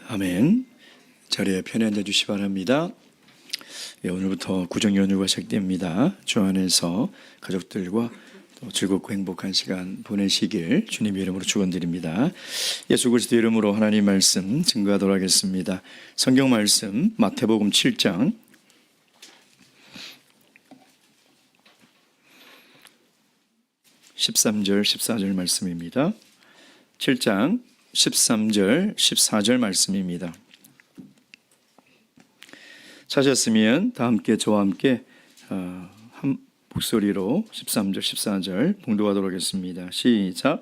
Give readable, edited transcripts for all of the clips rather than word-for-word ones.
아멘. 자리에 편히 앉아주시 바랍니다. 오늘부터 구정연휴가 시작됩니다. 주 안에서 가족들과 또 즐겁고 행복한 시간 보내시길 주님의 이름으로 축원드립니다. 예수 그리스도 이름으로 하나님 말씀 증거하도록 하겠습니다. 성경 말씀 마태복음 7장 13절 14절 말씀입니다. 7장 13절 14절 말씀입니다. 찾았으면 다 함께 저와 함께 한 목소리로 13절 14절 봉독하도록 하겠습니다. 시작.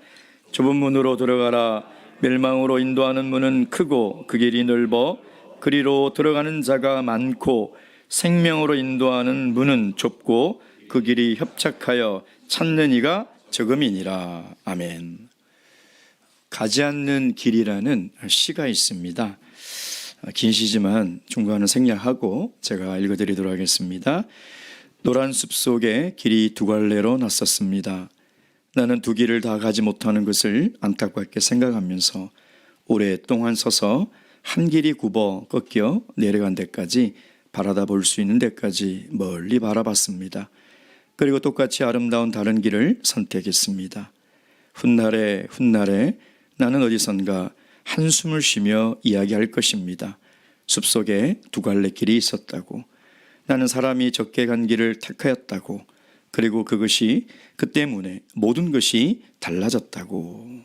좁은 문으로 들어가라. 멸망으로 인도하는 문은 크고 그 길이 넓어 그리로 들어가는 자가 많고 생명으로 인도하는 문은 좁고 그 길이 협착하여 찾는 이가 적음이니라. 아멘. 가지 않는 길이라는 시가 있습니다. 긴 시지만 중간은 생략하고 제가 읽어드리도록 하겠습니다. 노란 숲 속에 길이 두 갈래로 났었습니다. 나는 두 길을 다 가지 못하는 것을 안타깝게 생각하면서 오랫동안 서서 한 길이 굽어 꺾여 내려간 데까지 바라다 볼 수 있는 데까지 멀리 바라봤습니다. 그리고 똑같이 아름다운 다른 길을 선택했습니다. 훗날에 나는 어디선가 한숨을 쉬며 이야기할 것입니다. 숲속에 두 갈래 길이 있었다고, 나는 사람이 적게 간 길을 택하였다고, 그리고 그 때문에 모든 것이 달라졌다고.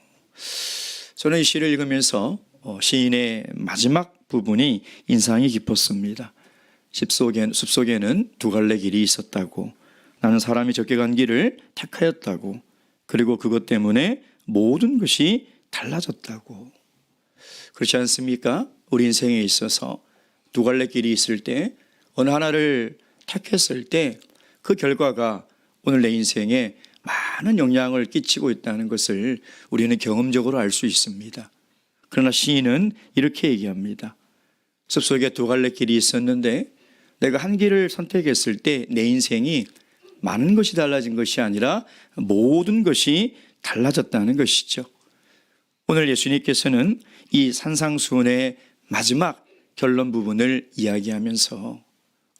저는 이 시를 읽으면서 시인의 마지막 부분이 인상이 깊었습니다. 숲속에는 두 갈래 길이 있었다고, 나는 사람이 적게 간 길을 택하였다고, 그리고 그것 때문에 모든 것이 달라졌다고. 그렇지 않습니까? 우리 인생에 있어서 두 갈래 길이 있을 때 어느 하나를 택했을 때 그 결과가 오늘 내 인생에 많은 영향을 끼치고 있다는 것을 우리는 경험적으로 알 수 있습니다. 그러나 시인은 이렇게 얘기합니다. 숲속에 두 갈래 길이 있었는데 내가 한 길을 선택했을 때 내 인생이 많은 것이 달라진 것이 아니라 모든 것이 달라졌다는 것이죠. 오늘 예수님께서는 이 산상수훈의 마지막 결론 부분을 이야기하면서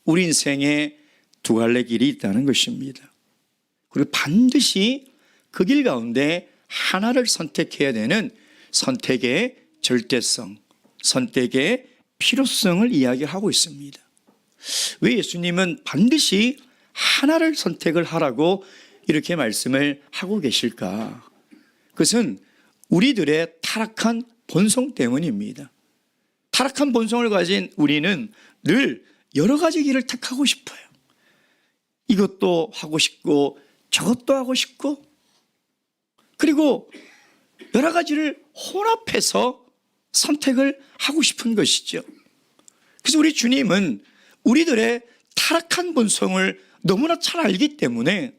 우리 인생에 두 갈래 길이 있다는 것입니다. 그리고 반드시 그 길 가운데 하나를 선택해야 되는 선택의 절대성, 선택의 필요성을 이야기하고 있습니다. 왜 예수님은 반드시 하나를 선택을 하라고 이렇게 말씀을 하고 계실까? 그것은 우리들의 타락한 본성 때문입니다. 타락한 본성을 가진 우리는 늘 여러 가지 길을 택하고 싶어요. 이것도 하고 싶고 저것도 하고 싶고, 그리고 여러 가지를 혼합해서 선택을 하고 싶은 것이죠. 그래서 우리 주님은 우리들의 타락한 본성을 너무나 잘 알기 때문에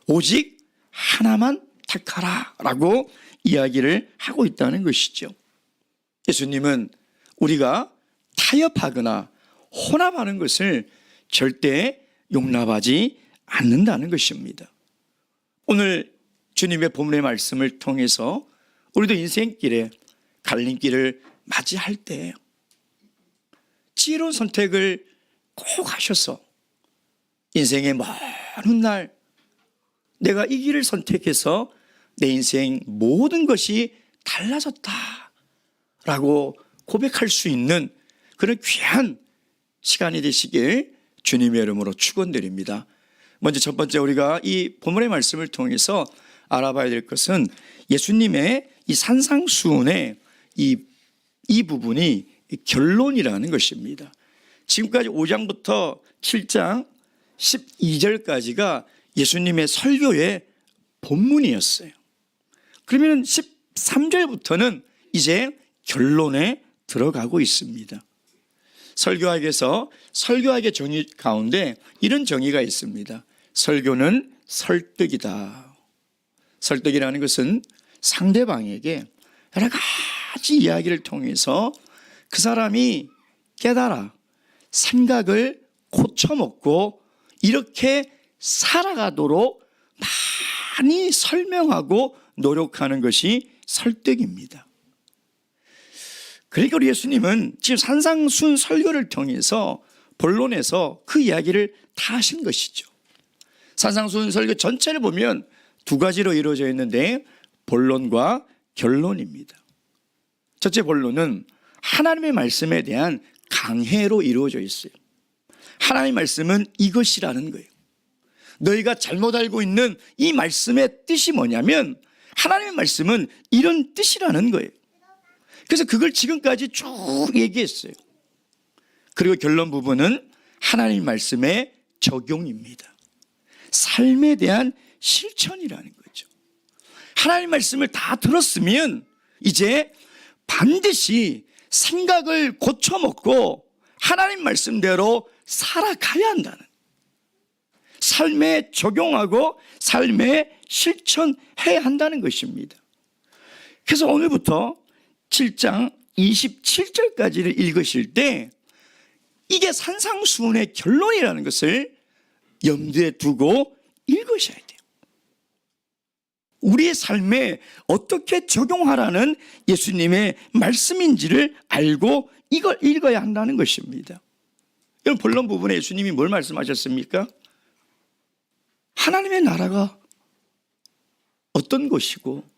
오직 하나만 택하라 라고 이야기를 하고 있다는 것이죠. 예수님은 우리가 타협하거나 혼합하는 것을 절대 용납하지 않는다는 것입니다. 오늘 주님의 본문의 말씀을 통해서 우리도 인생길에 갈림길을 맞이할 때 지혜로운 선택을 꼭 하셔서 인생의 먼 날 내가 이 길을 선택해서 내 인생 모든 것이 달라졌다라고 고백할 수 있는 그런 귀한 시간이 되시길 주님의 이름으로 축원드립니다. 먼저 첫 번째 우리가 이 본문의 말씀을 통해서 알아봐야 될 것은 예수님의 이 산상수훈의 이 부분이 결론이라는 것입니다. 지금까지 5장부터 7장 12절까지가 예수님의 설교의 본문이었어요. 그러면 13절부터는 이제 결론에 들어가고 있습니다. 설교학에서 설교학의 정의 가운데 이런 정의가 있습니다. 설교는 설득이다. 설득이라는 것은 상대방에게 여러 가지 이야기를 통해서 그 사람이 깨달아 생각을 고쳐먹고 이렇게 살아가도록 많이 설명하고 노력하는 것이 설득입니다. 그러니까 우리 예수님은 지금 산상순 설교를 통해서 본론에서 그 이야기를 다 하신 것이죠. 산상순 설교 전체를 보면 두 가지로 이루어져 있는데 본론과 결론입니다. 첫째 본론은 하나님의 말씀에 대한 강해로 이루어져 있어요. 하나님의 말씀은 이것이라는 거예요. 너희가 잘못 알고 있는 이 말씀의 뜻이 뭐냐면 하나님의 말씀은 이런 뜻이라는 거예요. 그래서 그걸 지금까지 쭉 얘기했어요. 그리고 결론 부분은 하나님의 말씀의 적용입니다. 삶에 대한 실천이라는 거죠. 하나님의 말씀을 다 들었으면 이제 반드시 생각을 고쳐먹고 하나님 말씀대로 살아가야 한다는, 삶에 적용하고 삶에 실천해야 한다는 것입니다. 그래서 오늘부터 7장 27절까지를 읽으실 때 이게 산상수훈의 결론이라는 것을 염두에 두고 읽으셔야 돼요. 우리의 삶에 어떻게 적용하라는 예수님의 말씀인지를 알고 이걸 읽어야 한다는 것입니다. 여러분, 본론 부분에 예수님이 뭘 말씀하셨습니까? 하나님의 나라가 어떤 것이고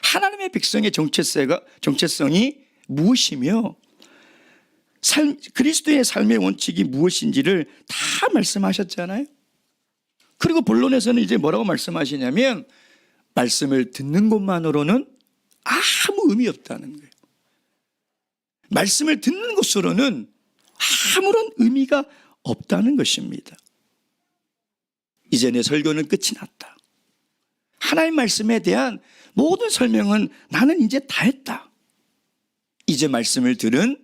하나님의 백성의 정체성이 무엇이며 그리스도의 삶의 원칙이 무엇인지를 다 말씀하셨잖아요. 그리고 본론에서는 이제 뭐라고 말씀하시냐면 말씀을 듣는 것만으로는 아무 의미 없다는 거예요. 말씀을 듣는 것으로는 아무런 의미가 없다는 것입니다. 이제 내 설교는 끝이 났다. 하나님 말씀에 대한 모든 설명은 나는 이제 다 했다. 이제 말씀을 들은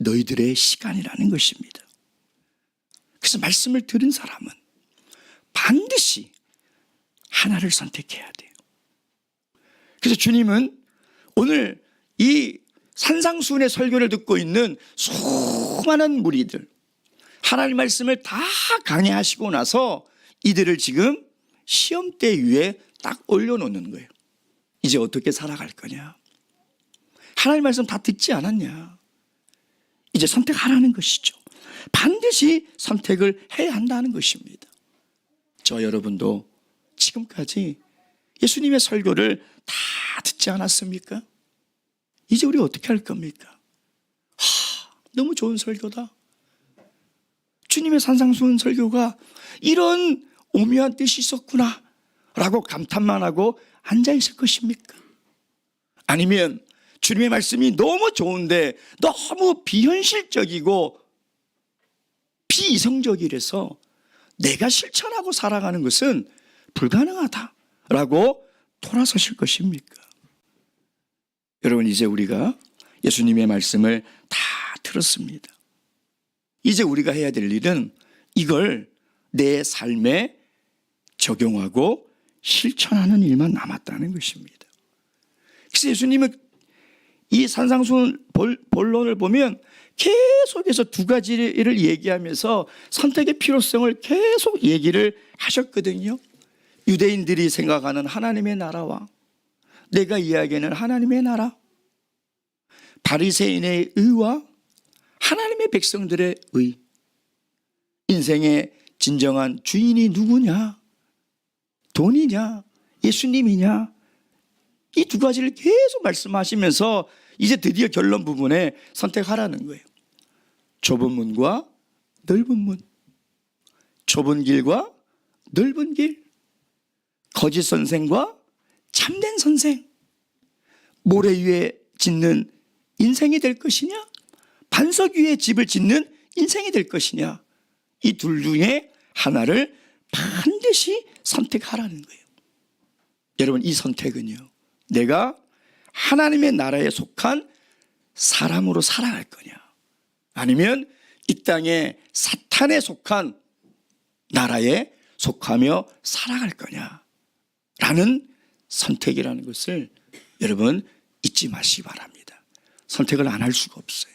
너희들의 시간이라는 것입니다. 그래서 말씀을 들은 사람은 반드시 하나를 선택해야 돼요. 그래서 주님은 오늘 이 산상수훈의 설교를 듣고 있는 수많은 무리들, 하나님 말씀을 다 강해하시고 나서 이들을 지금 시험대 위에 딱 올려놓는 거예요. 이제 어떻게 살아갈 거냐? 하나님 말씀 다 듣지 않았냐? 이제 선택하라는 것이죠. 반드시 선택을 해야 한다는 것입니다. 저 여러분도 지금까지 예수님의 설교를 다 듣지 않았습니까? 이제 우리 어떻게 할 겁니까? 너무 좋은 설교다. 주님의 산상수훈 설교가 이런 오묘한 뜻이 있었구나 라고 감탄만 하고 앉아있을 것입니까? 아니면 주님의 말씀이 너무 좋은데 너무 비현실적이고 비이성적이라서 내가 실천하고 살아가는 것은 불가능하다라고 돌아서실 것입니까? 여러분, 이제 우리가 예수님의 말씀을 다 들었습니다. 이제 우리가 해야 될 일은 이걸 내 삶에 적용하고 실천하는 일만 남았다는 것입니다. 그래서 예수님은 이 산상수훈 본론을 보면 계속해서 두 가지를 얘기하면서 선택의 필요성을 계속 얘기를 하셨거든요. 유대인들이 생각하는 하나님의 나라와 내가 이야기하는 하나님의 나라, 바리새인의 의와 하나님의 백성들의 의, 인생의 진정한 주인이 누구냐? 돈이냐? 예수님이냐? 이 두 가지를 계속 말씀하시면서 이제 드디어 결론 부분에 선택하라는 거예요. 좁은 문과 넓은 문, 좁은 길과 넓은 길, 거짓 선생과 참된 선생, 모래 위에 짓는 인생이 될 것이냐, 반석 위에 집을 짓는 인생이 될 것이냐, 이 둘 중에 하나를 반드시 선택하라는 거예요. 여러분, 이 선택은요, 내가 하나님의 나라에 속한 사람으로 살아갈 거냐, 아니면 이 땅에 사탄에 속한 나라에 속하며 살아갈 거냐 라는 선택이라는 것을 여러분 잊지 마시기 바랍니다. 선택을 안 할 수가 없어요.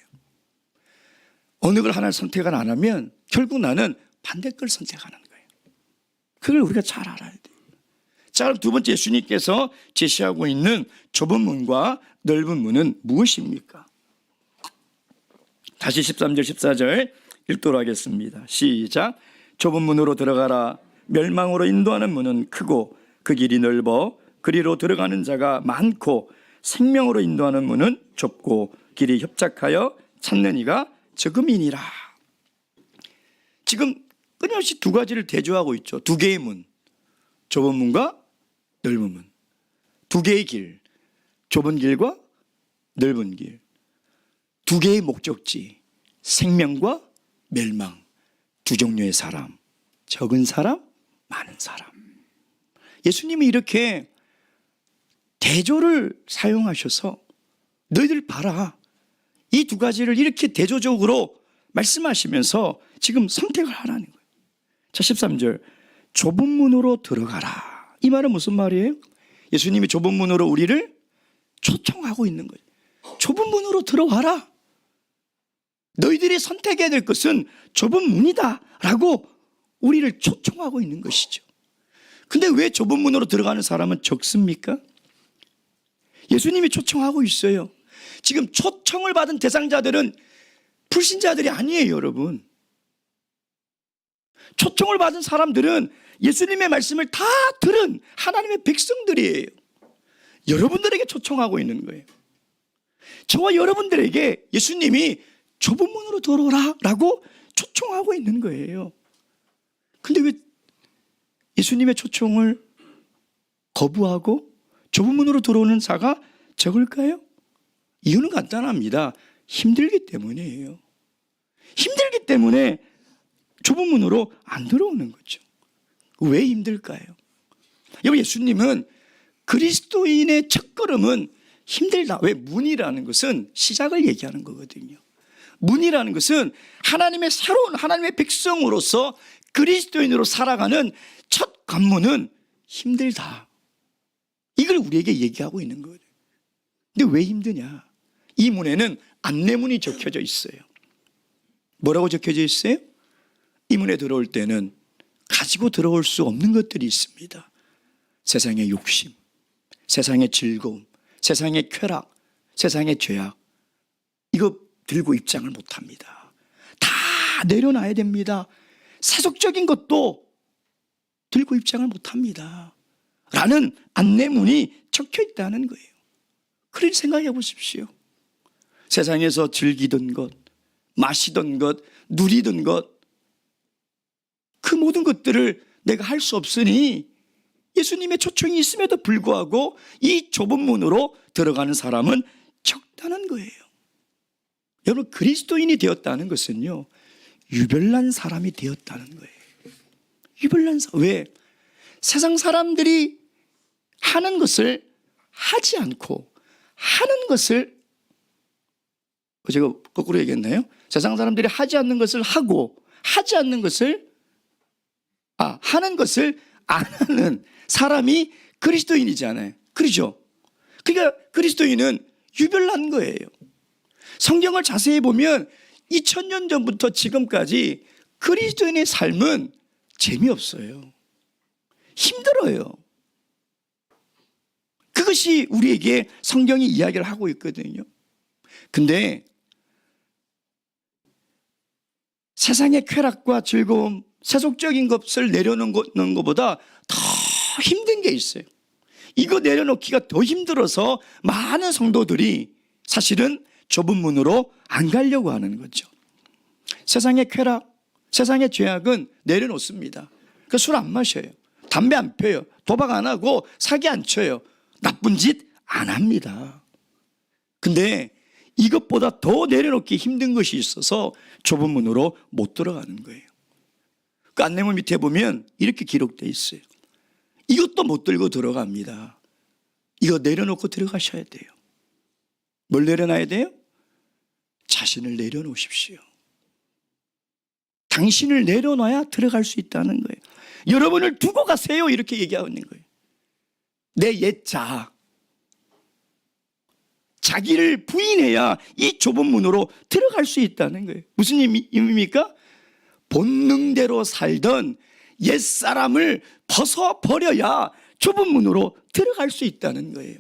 어느 걸 하나를 선택을 안 하면 결국 나는 반대 걸 선택하는 거예요. 그걸 우리가 잘 알아야 돼요. 자, 그럼 두 번째 예수님께서 제시하고 있는 좁은 문과 넓은 문은 무엇입니까? 다시 13절 14절 읽도록 하겠습니다. 시작. 좁은 문으로 들어가라. 멸망으로 인도하는 문은 크고 그 길이 넓어 그리로 들어가는 자가 많고 생명으로 인도하는 문은 좁고 길이 협착하여 찾는 이가 적음이니라. 지금 끊임없이 두 가지를 대조하고 있죠. 두 개의 문, 좁은 문과 넓은 문. 두 개의 길, 좁은 길과 넓은 길. 두 개의 목적지, 생명과 멸망. 두 종류의 사람, 적은 사람, 많은 사람. 예수님이 이렇게 대조를 사용하셔서 너희들 봐라, 이 두 가지를 이렇게 대조적으로 말씀하시면서 지금 선택을 하라는 거예요. 자, 13절 좁은 문으로 들어가라. 이 말은 무슨 말이에요? 예수님이 좁은 문으로 우리를 초청하고 있는 거예요. 좁은 문으로 들어와라. 너희들이 선택해야 될 것은 좁은 문이다 라고 우리를 초청하고 있는 것이죠. 근데 왜 좁은 문으로 들어가는 사람은 적습니까? 예수님이 초청하고 있어요. 지금 초청을 받은 대상자들은 불신자들이 아니에요, 여러분. 초청을 받은 사람들은 예수님의 말씀을 다 들은 하나님의 백성들이에요. 여러분들에게 초청하고 있는 거예요. 저와 여러분들에게 예수님이 좁은 문으로 들어오라 라고 초청하고 있는 거예요. 근데 왜 예수님의 초청을 거부하고 좁은 문으로 들어오는 자가 적을까요? 이유는 간단합니다. 힘들기 때문이에요. 힘들기 때문에 좁은 문으로 안 들어오는 거죠. 왜 힘들까요? 여러분, 예수님은 그리스도인의 첫걸음은 힘들다. 왜? 문이라는 것은 시작을 얘기하는 거거든요. 문이라는 것은 하나님의 새로운 하나님의 백성으로서 그리스도인으로 살아가는 첫 관문은 힘들다. 이걸 우리에게 얘기하고 있는 거예요. 근데 왜 힘드냐? 이 문에는 안내문이 적혀져 있어요. 뭐라고 적혀져 있어요? 이 문에 들어올 때는 가지고 들어올 수 없는 것들이 있습니다. 세상의 욕심, 세상의 즐거움, 세상의 쾌락, 세상의 죄악. 이거 들고 입장을 못합니다. 다 내려놔야 됩니다. 세속적인 것도 들고 입장을 못합니다 라는 안내문이 적혀 있다는 거예요. 그런 생각해 보십시오. 세상에서 즐기던 것, 마시던 것, 누리던 것, 그 모든 것들을 내가 할 수 없으니 예수님의 초청이 있음에도 불구하고 이 좁은 문으로 들어가는 사람은 적다는 거예요. 여러분, 그리스도인이 되었다는 것은요, 유별난 사람이 되었다는 거예요. 유별난 사람. 왜? 세상 사람들이 하는 것을 하지 않고 하는 것을, 제가 거꾸로 얘기했나요? 세상 사람들이 하지 않는 것을 하고 하지 않는 것을 하는 것을 안 하는 사람이 그리스도인이잖아요. 그렇죠? 그러니까 그리스도인은 유별난 거예요. 성경을 자세히 보면 2000년 전부터 지금까지 그리스도인의 삶은 재미없어요. 힘들어요. 그것이 우리에게 성경이 이야기를 하고 있거든요. 근데 세상의 쾌락과 즐거움, 세속적인 것을 내려놓는 것보다 더 힘든 게 있어요. 이거 내려놓기가 더 힘들어서 많은 성도들이 사실은 좁은 문으로 안 가려고 하는 거죠. 세상의 쾌락, 세상의 죄악은 내려놓습니다. 술 안 마셔요. 담배 안 펴요. 도박 안 하고 사기 안 쳐요. 나쁜 짓 안 합니다. 근데 이것보다 더 내려놓기 힘든 것이 있어서 좁은 문으로 못 들어가는 거예요. 그 안내문 밑에 보면 이렇게 기록되어 있어요. 이것도 못 들고 들어갑니다. 이거 내려놓고 들어가셔야 돼요. 뭘 내려놔야 돼요? 자신을 내려놓으십시오. 당신을 내려놔야 들어갈 수 있다는 거예요. 여러분을 두고 가세요, 이렇게 얘기하고 있는 거예요. 내 옛 자아, 자기를 부인해야 이 좁은 문으로 들어갈 수 있다는 거예요. 무슨 의미입니까? 본능대로 살던 옛사람을 벗어버려야 좁은 문으로 들어갈 수 있다는 거예요.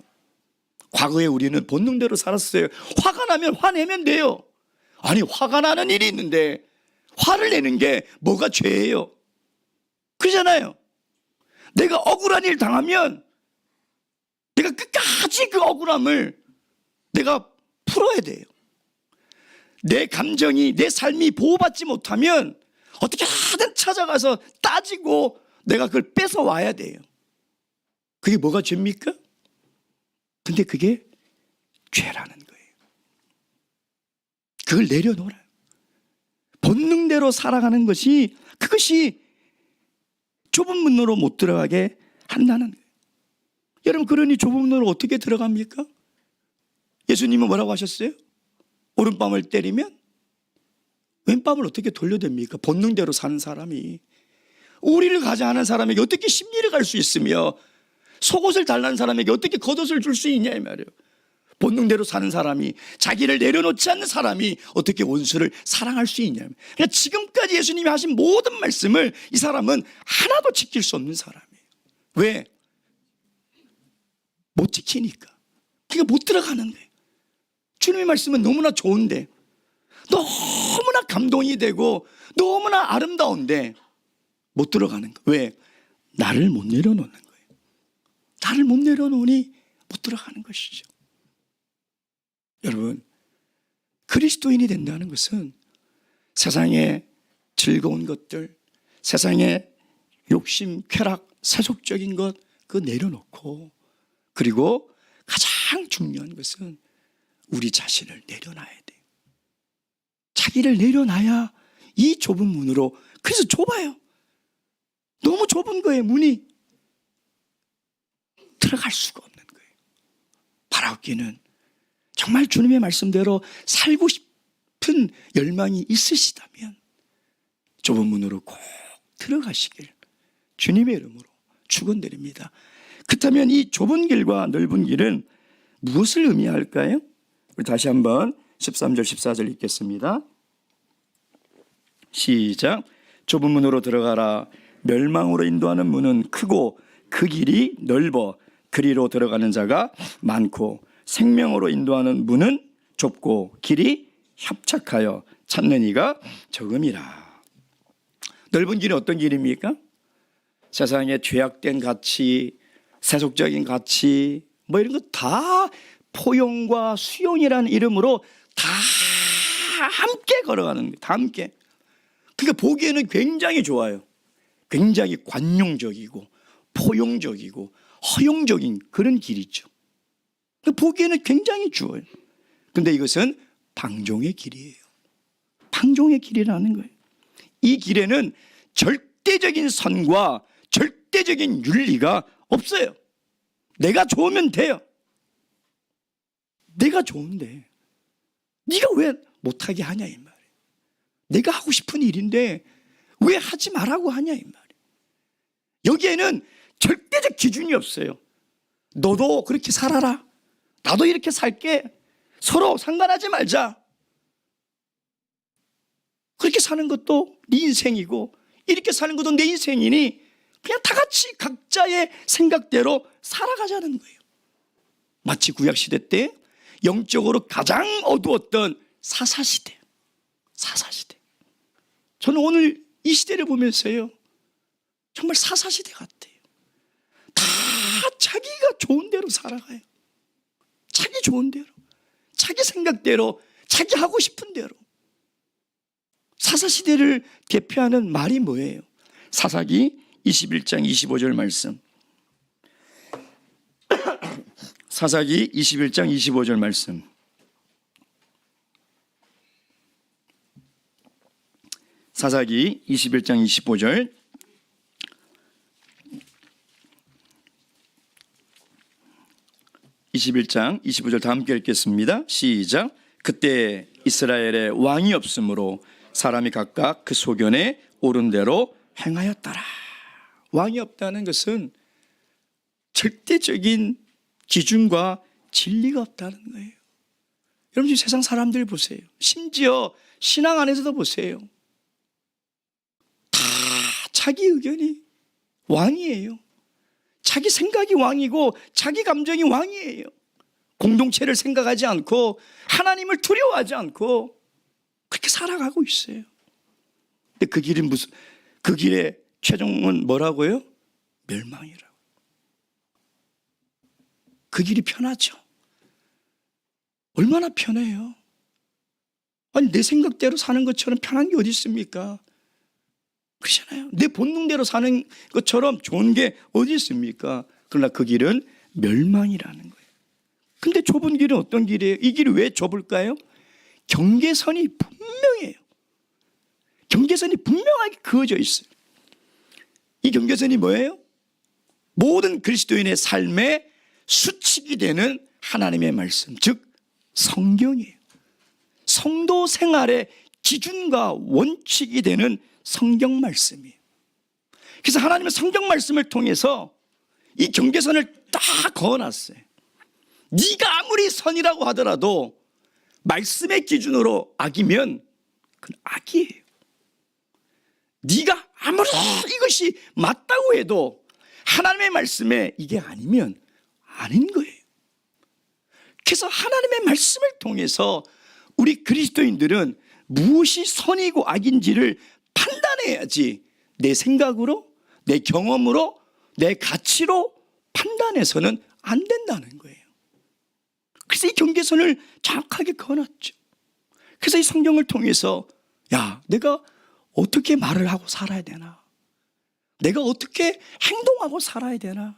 과거에 우리는 본능대로 살았어요. 화가 나면 화내면 돼요. 아니, 화가 나는 일이 있는데 화를 내는 게 뭐가 죄예요? 그러잖아요. 내가 억울한 일 당하면 내가 끝까지 그 억울함을 내가 풀어야 돼요. 내 감정이, 내 삶이 보호받지 못하면 어떻게 하든 찾아가서 따지고 내가 그걸 뺏어와야 돼요. 그게 뭐가 죄입니까? 근데 그게 죄라는 거예요. 그걸 내려놓으라. 본능대로 살아가는 것이, 그것이 좁은 문으로 못 들어가게 한다는 거예요. 여러분, 그러니 좁은 문으로 어떻게 들어갑니까? 예수님은 뭐라고 하셨어요? 오른밤을 때리면 왼밤을 어떻게 돌려댑니까? 본능대로 사는 사람이, 우리를 가자 하는 사람에게 어떻게 심리를 갈 수 있으며 속옷을 달라는 사람에게 어떻게 겉옷을 줄 수 있냐 이 말이에요. 본능대로 사는 사람이, 자기를 내려놓지 않는 사람이 어떻게 원수를 사랑할 수 있냐. 그러니까 지금까지 예수님이 하신 모든 말씀을 이 사람은 하나도 지킬 수 없는 사람이에요. 왜? 못 지키니까. 그러니까 못 들어가는 거예요. 주님의 말씀은 너무나 좋은데, 너무나 감동이 되고 너무나 아름다운데 못 들어가는 거예요. 왜? 나를 못 내려놓는 거예요. 나를 못 내려놓으니 못 들어가는 것이죠. 여러분, 그리스도인이 된다는 것은 세상의 즐거운 것들, 세상의 욕심, 쾌락, 세속적인 것 그거 내려놓고, 그리고 가장 중요한 것은 우리 자신을 내려놔야 돼요. 자기를 내려놔야 이 좁은 문으로, 그래서 좁아요. 너무 좁은 거예요. 문이 들어갈 수가 없는 거예요. 바라옵기는 정말 주님의 말씀대로 살고 싶은 열망이 있으시다면 좁은 문으로 꼭 들어가시길 주님의 이름으로 축원드립니다. 그렇다면 이 좁은 길과 넓은 길은 무엇을 의미할까요? 우리 다시 한번 13절 14절 읽겠습니다. 시작. 좁은 문으로 들어가라. 멸망으로 인도하는 문은 크고 그 길이 넓어 그리로 들어가는 자가 많고, 생명으로 인도하는 문은 좁고 길이 협착하여 찾는 이가 적음이라. 넓은 길은 어떤 길입니까? 세상의 죄악된 가치, 세속적인 가치, 뭐 이런 거 다 포용과 수용이라는 이름으로 다 함께 걸어가는 거예요. 다 함께. 그러니까 보기에는 굉장히 좋아요. 굉장히 관용적이고 포용적이고 허용적인 그런 길이죠. 보기에는 굉장히 좋아요. 근데 이것은 방종의 길이에요. 방종의 길이라는 거예요. 이 길에는 절대적인 선과 절대적인 윤리가 없어요. 내가 좋으면 돼요. 내가 좋은데 네가 왜 못하게 하냐 이 말이에요. 내가 하고 싶은 일인데 왜 하지 말라고 하냐 이 말이에요. 여기에는 절대적 기준이 없어요. 너도 그렇게 살아라. 나도 이렇게 살게. 서로 상관하지 말자. 그렇게 사는 것도 네 인생이고 이렇게 사는 것도 내 인생이니 그냥 다 같이 각자의 생각대로 살아가자는 거예요. 마치 구약시대 때 영적으로 가장 어두웠던 사사시대. 사사시대. 저는 오늘 이 시대를 보면서요, 정말 사사시대 같아요. 다 자기가 좋은 대로 살아가요. 자기 좋은 대로, 자기 생각대로, 자기 하고 싶은 대로. 사사시대를 대표하는 말이 뭐예요? 사사기 21장 25절 말씀. 사사기 21장 25절 말씀. 사사기 21장 25절. (21장 25절) 다 함께 읽겠습니다. 시작. 그때 이스라엘에 왕이 없으므로 사람이 각각 그 소견에 옳은 대로 행하였더라. 왕이 없다는 것은 절대적인 기준과 진리가 없다는 거예요. 여러분, 세상 사람들 보세요. 심지어 신앙 안에서도 보세요. 다 자기 의견이 왕이에요. 자기 생각이 왕이고 자기 감정이 왕이에요. 공동체를 생각하지 않고 하나님을 두려워하지 않고 그렇게 살아가고 있어요. 근데 그 길이 그 길의 최종은 뭐라고요? 멸망이라고. 그 길이 편하죠. 얼마나 편해요. 아니 내 생각대로 사는 것처럼 편한 게 어디 있습니까? 그렇잖아요. 내 본능대로 사는 것처럼 좋은 게 어디 있습니까? 그러나 그 길은 멸망이라는 거예요. 근데 좁은 길은 어떤 길이에요? 이 길이 왜 좁을까요? 경계선이 분명해요. 경계선이 분명하게 그어져 있어요. 이 경계선이 뭐예요? 모든 그리스도인의 삶의 수칙이 되는 하나님의 말씀, 즉 성경이에요. 성도 생활의 기준과 원칙이 되는 성경 말씀이에요. 그래서 하나님은 성경 말씀을 통해서 이 경계선을 딱 그어놨어요. 네가 아무리 선이라고 하더라도 말씀의 기준으로 악이면 그건 악이에요. 네가 아무리 이것이 맞다고 해도 하나님의 말씀에 이게 아니면 아닌 거예요. 그래서 하나님의 말씀을 통해서 우리 그리스도인들은 무엇이 선이고 악인지를 판단해야지 내 생각으로, 내 경험으로, 내 가치로 판단해서는 안 된다는 거예요. 그래서 이 경계선을 정확하게 그어놨죠. 그래서 이 성경을 통해서 야, 내가 어떻게 말을 하고 살아야 되나? 내가 어떻게 행동하고 살아야 되나?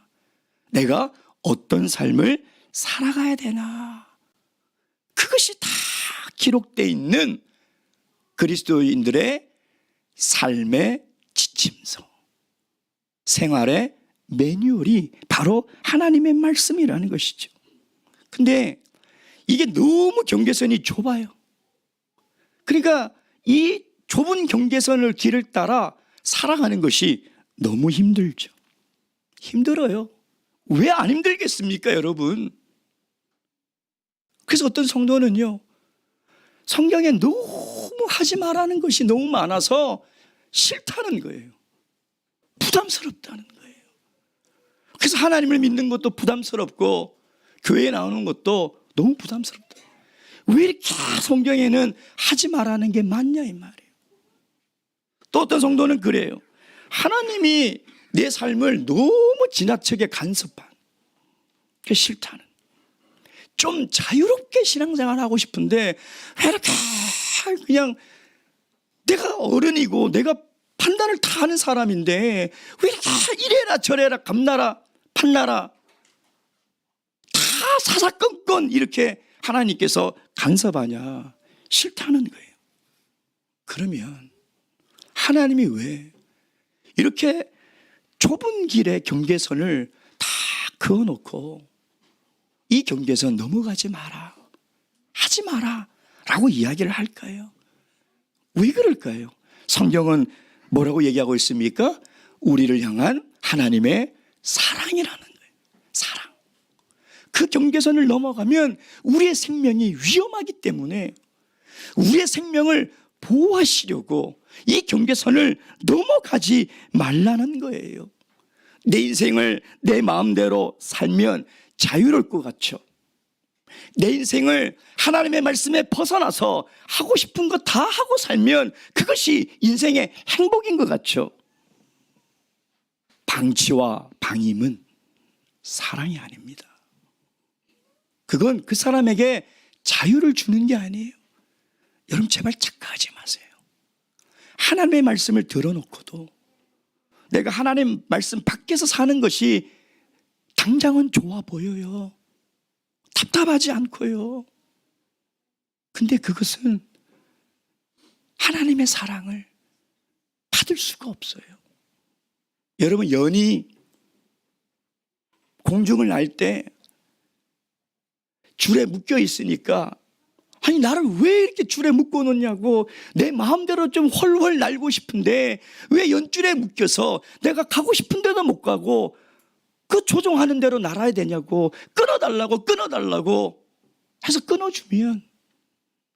내가 어떤 삶을 살아가야 되나? 그것이 다 기록되어 있는 그리스도인들의 삶의 지침서, 생활의 매뉴얼이 바로 하나님의 말씀이라는 것이죠. 근데 이게 너무 경계선이 좁아요. 그러니까 이 좁은 경계선을 길을 따라 살아가는 것이 너무 힘들죠. 힘들어요. 왜 안 힘들겠습니까, 여러분? 그래서 어떤 성도는요, 성경에 너무 하지 말라는 것이 너무 많아서 싫다는 거예요. 부담스럽다는 거예요. 그래서 하나님을 믿는 것도 부담스럽고 교회에 나오는 것도 너무 부담스럽다. 왜 이렇게 성경에는 하지 말라는 게 많냐 이 말이에요. 또 어떤 성도는 그래요. 하나님이 내 삶을 너무 지나치게 간섭한, 그게 싫다는. 좀 자유롭게 신앙생활 하고 싶은데 왜 이렇게 그냥 내가 어른이고 내가 판단을 다 하는 사람인데 왜 이렇게 이래라 저래라 감나라 판나라 다 사사건건 이렇게 하나님께서 간섭하냐? 싫다는 거예요. 그러면 하나님이 왜 이렇게 좁은 길의 경계선을 다 그어놓고 이 경계선 넘어가지 마라, 하지 마라 라고 이야기를 할까요? 왜 그럴까요? 성경은 뭐라고 얘기하고 있습니까? 우리를 향한 하나님의 사랑이라는 거예요. 사랑. 그 경계선을 넘어가면 우리의 생명이 위험하기 때문에 우리의 생명을 보호하시려고 이 경계선을 넘어가지 말라는 거예요. 내 인생을 내 마음대로 살면 자유로울 것 같죠. 내 인생을 하나님의 말씀에 벗어나서 하고 싶은 거 다 하고 살면 그것이 인생의 행복인 것 같죠. 방치와 방임은 사랑이 아닙니다. 그건 그 사람에게 자유를 주는 게 아니에요. 여러분 제발 착각하지 마세요. 하나님의 말씀을 들어놓고도 내가 하나님 말씀 밖에서 사는 것이 당장은 좋아 보여요. 답답하지 않고요. 근데 그것은 하나님의 사랑을 받을 수가 없어요. 여러분 연이 공중을 날 때 줄에 묶여 있으니까 아니 나를 왜 이렇게 줄에 묶어 놓냐고 내 마음대로 좀 훨훨 날고 싶은데 왜 연줄에 묶여서 내가 가고 싶은 데도 못 가고 그 조종하는 대로 날아야 되냐고 끊어달라고 해서 끊어주면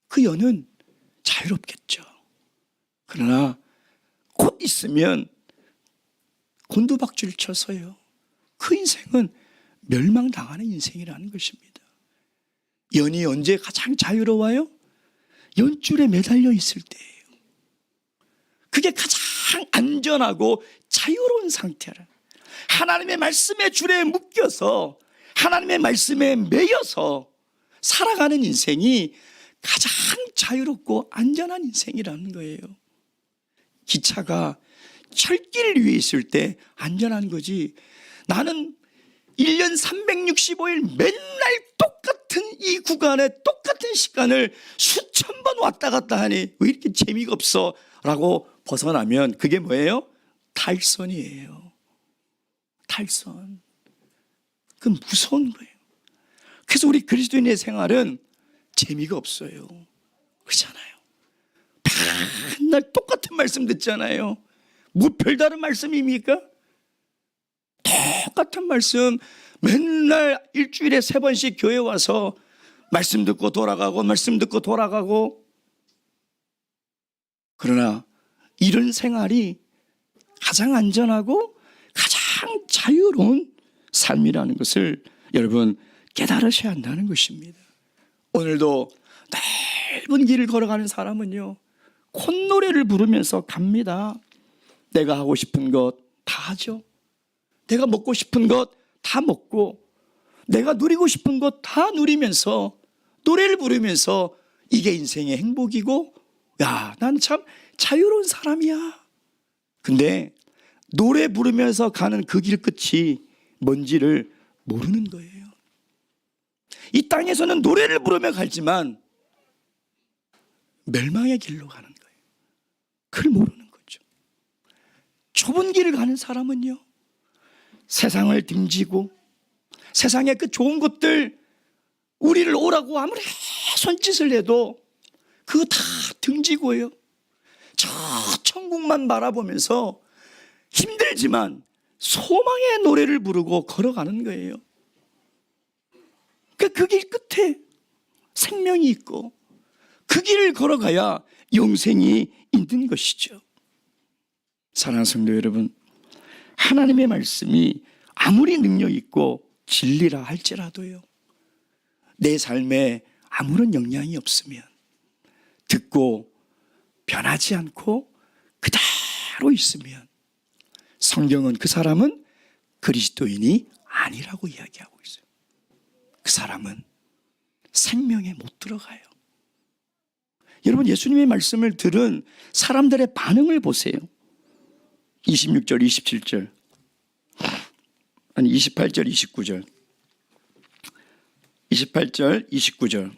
그 연은 자유롭겠죠. 그러나 곧 있으면 곤두박질 쳐서요 그 인생은 멸망당하는 인생이라는 것입니다. 연이 언제 가장 자유로워요? 연줄에 매달려 있을 때예요. 그게 가장 안전하고 자유로운 상태라. 하나님의 말씀의 줄에 묶여서 하나님의 말씀에 매여서 살아가는 인생이 가장 자유롭고 안전한 인생이라는 거예요. 기차가 철길 위에 있을 때 안전한 거지, 나는 1년 365일 맨날 똑같은 이 구간에 똑같은 시간을 수천 번 왔다 갔다 하니 왜 이렇게 재미가 없어? 라고 벗어나면 그게 뭐예요? 탈선이에요. 탈선. 그건 무서운 거예요. 그래서 우리 그리스도인의 생활은 재미가 없어요. 그렇잖아요. 맨날 똑같은 말씀 듣잖아요. 뭐 별다른 말씀입니까? 똑같은 말씀 맨날 일주일에 3번씩 교회 와서 말씀 듣고 돌아가고 말씀 듣고 돌아가고. 그러나 이런 생활이 가장 안전하고 가장 자유로운 삶이라는 것을 여러분 깨달으셔야 한다는 것입니다. 오늘도 넓은 길을 걸어가는 사람은요, 콧노래를 부르면서 갑니다. 내가 하고 싶은 것 다 하죠. 내가 먹고 싶은 것 다 먹고 내가 누리고 싶은 것 다 누리면서 노래를 부르면서 이게 인생의 행복이고, 야, 난 참 자유로운 사람이야. 근데 노래 부르면서 가는 그 길 끝이 뭔지를 모르는 거예요. 이 땅에서는 노래를 부르며 가지만 멸망의 길로 가는 거예요. 그걸 모르는 거죠. 좁은 길을 가는 사람은요, 세상을 등지고 세상의 그 좋은 것들, 우리를 오라고 아무리 손짓을 해도 그거 다 등지고요, 저 천국만 바라보면서 힘들지만 소망의 노래를 부르고 걸어가는 거예요. 그 길 끝에 생명이 있고 그 길을 걸어가야 영생이 있는 것이죠. 사랑하는 성도 여러분, 하나님의 말씀이 아무리 능력 있고 진리라 할지라도요, 내 삶에 아무런 영향이 없으면, 듣고 변하지 않고 그대로 있으면 성경은 그 사람은 그리스도인이 아니라고 이야기하고 있어요. 그 사람은 생명에 못 들어가요. 여러분, 예수님의 말씀을 들은 사람들의 반응을 보세요. 26절, 27절, 아니 28절, 29절, 28절, 29절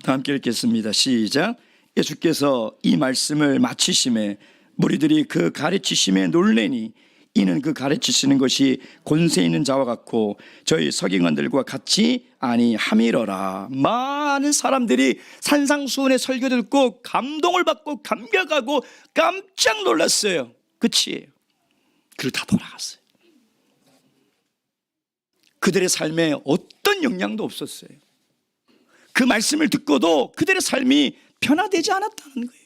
다 함께 읽겠습니다. 시작. 예수께서 이 말씀을 마치심에 무리들이 그 가르치심에 놀래니 이는 그 가르치시는 것이 권세 있는 자와 같고 저희 서기관들과 같이 아니함이러라. 많은 사람들이 산상수훈의 설교 듣고 감동을 받고 감격하고 깜짝 놀랐어요. 끝이에요. 그리고 다 돌아갔어요. 그들의 삶에 어떤 영향도 없었어요. 그 말씀을 듣고도 그들의 삶이 변화되지 않았다는 거예요.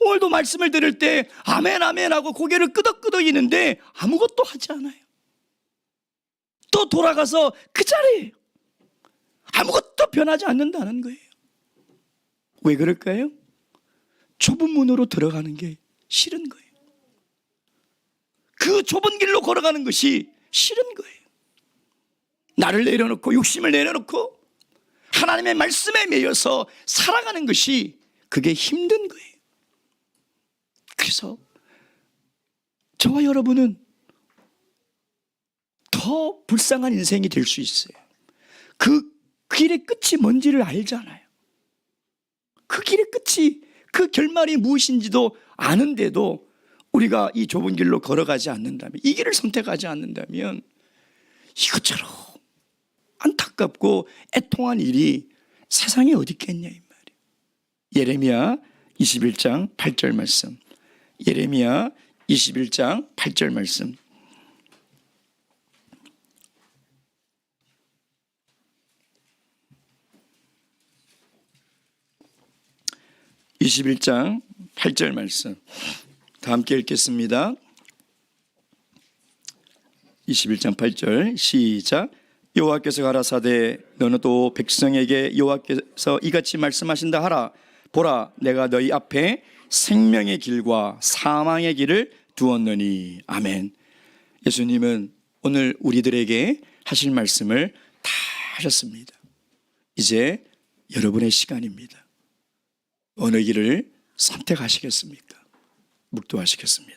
오늘도 말씀을 들을 때 아멘 아멘 하고 고개를 끄덕끄덕이는데 아무것도 하지 않아요. 또 돌아가서 그 자리에 아무것도 변하지 않는다는 거예요. 왜 그럴까요? 좁은 문으로 들어가는 게 싫은 거예요. 그 좁은 길로 걸어가는 것이 싫은 거예요. 나를 내려놓고 욕심을 내려놓고 하나님의 말씀에 매여서 살아가는 것이 그게 힘든 거예요. 그래서 저와 여러분은 더 불쌍한 인생이 될 수 있어요. 그 길의 끝이 뭔지를 알잖아요. 그 길의 끝이, 그 결말이 무엇인지도 아는데도 우리가 이 좁은 길로 걸어가지 않는다면, 이 길을 선택하지 않는다면 이것처럼 안타깝고 애통한 일이 세상에 어디 있겠냐 이 말이에요. 예레미야 21장 8절 말씀. 예레미야 21장 8절 말씀. (21장 8절) 말씀 다 함께 읽겠습니다. 21장 8절 시작. 여호와께서 가라사대 너는 또 백성에게 여호와께서 이같이 말씀하신다 하라. 보라, 내가 너희 앞에 생명의 길과 사망의 길을 두었느니. 아멘. 예수님은 오늘 우리들에게 하실 말씀을 다 하셨습니다. 이제 여러분의 시간입니다. 어느 길을 선택하시겠습니까? 묵도하시겠습니다.